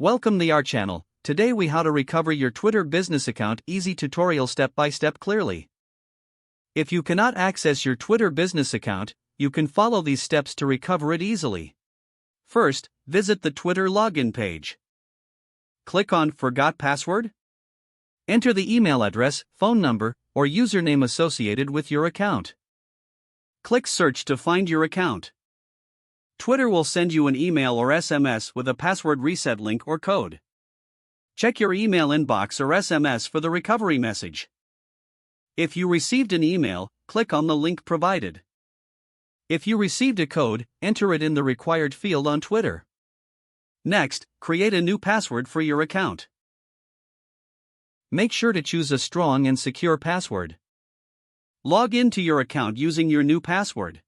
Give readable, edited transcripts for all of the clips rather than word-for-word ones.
Welcome to our channel. Today we how to recover your Twitter business account easy tutorial step by step clearly. If you cannot access your Twitter business account, you can follow these steps to recover it easily. First, visit the Twitter login page. Click on Forgot Password. Enter the email address, phone number, or username associated with your account. Click Search to find your account. Twitter will send you an email or SMS with a password reset link or code. Check your email inbox or SMS for the recovery message. If you received an email, click on the link provided. If you received a code, enter it in the required field on Twitter. Next, create a new password for your account. Make sure to choose a strong and secure password. Log into your account using your new password.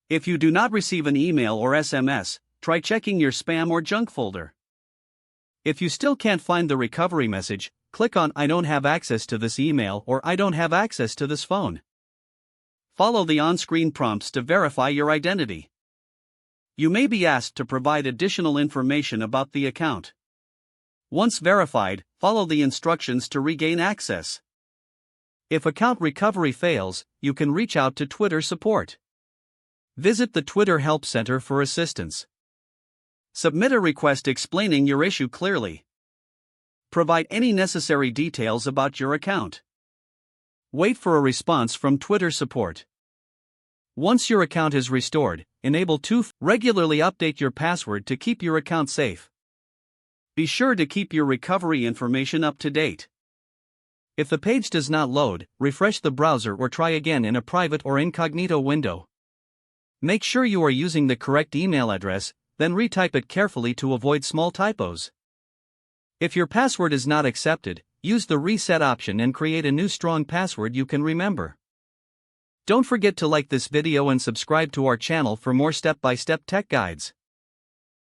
If you do not receive an email or SMS, try checking your spam or junk folder. If you still can't find the recovery message, click on I don't have access to this email or I don't have access to this phone. Follow the on-screen prompts to verify your identity. You may be asked to provide additional information about the account. Once verified, follow the instructions to regain access. If account recovery fails, you can reach out to Twitter support. Visit the Twitter Help Center for assistance. Submit a request explaining your issue clearly. Provide any necessary details about your account. Wait for a response from Twitter support. Once your account is restored, enable 2FA. Regularly update your password to keep your account safe. Be sure to keep your recovery information up to date. If the page does not load, refresh the browser or try again in a private or incognito window. Make sure you are using the correct email address, then retype it carefully to avoid small typos. If your password is not accepted, use the reset option and create a new strong password you can remember. Don't forget to like this video and subscribe to our channel for more step-by-step tech guides.